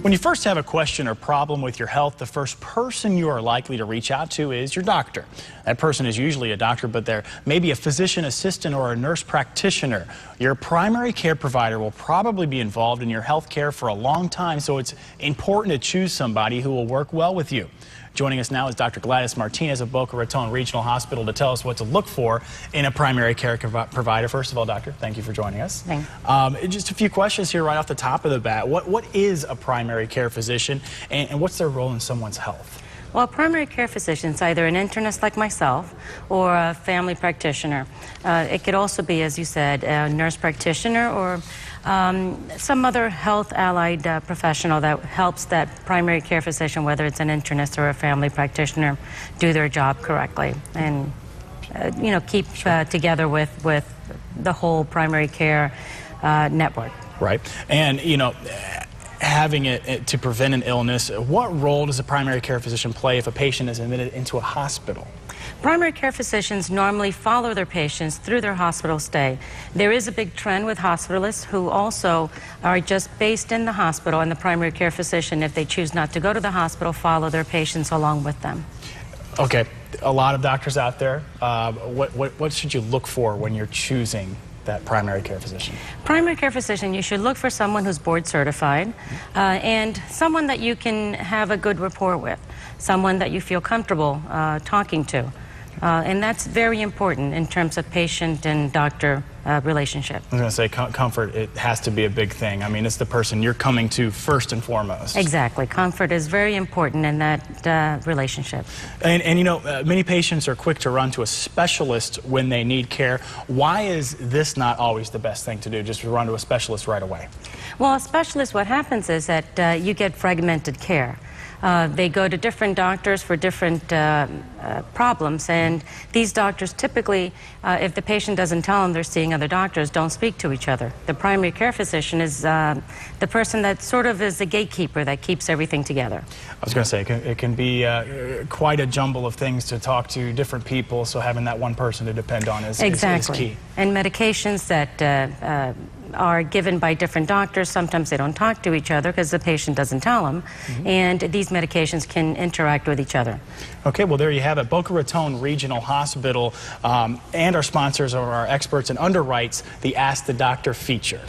When you first have a question or problem with your health, the first person you are likely to reach out to is your doctor. That person is usually a doctor, but there may be a physician assistant or a nurse practitioner. Your primary care provider will probably be involved in your health care for a long time, so it's important to choose somebody who will work well with you. Joining us now is Dr. Gladys Martinez of Boca Raton Regional Hospital to tell us what to look for in a primary care provider. First of all, doctor, thank you for joining us. Thanks. Just a few questions here right off the top of the bat. What is a primary care physician, and what's their role in someone's health? Well, a primary care physician is either an internist like myself or a family practitioner. It could also be, as you said, a nurse practitioner or some other health-allied professional that helps that primary care physician, whether it's an internist or a family practitioner, do their job correctly and, keep together with the whole primary care network. Right. And, having it to prevent an illness, what role does a primary care physician play if a patient is admitted into a hospital? Primary care physicians normally follow their patients through their hospital stay. There is a big trend with hospitalists who also are just based in the hospital, and the primary care physician, if they choose not to go to the hospital, follow their patients along with them. Okay, a lot of doctors out there. What should you look for when you're choosing that primary care physician? Primary care physician, you should look for someone who's board certified and someone that you can have a good rapport with, someone that you feel comfortable talking to. And that's very important in terms of patient and doctor relationship. I was going to say comfort, it has to be a big thing. I mean, it's the person you're coming to first and foremost. Exactly. Comfort is very important in that relationship. And many patients are quick to run to a specialist when they need care. Why is this not always the best thing to do, just to run to a specialist right away? Well, a specialist, what happens is that you get fragmented care. They go to different doctors for different problems, and these doctors typically, if the patient doesn't tell them they're seeing other doctors, don't speak to each other. The primary care physician is the person that sort of is the gatekeeper that keeps everything together. I was going to say, it can be quite a jumble of things to talk to different people, so having that one person to depend on is key. And medications that are given by different doctors, sometimes they don't talk to each other because the patient doesn't tell them, and these medications can interact with each other. Okay, well, there you have it. Boca Raton Regional Hospital and our sponsors are our experts and underwrites the Ask the Doctor feature.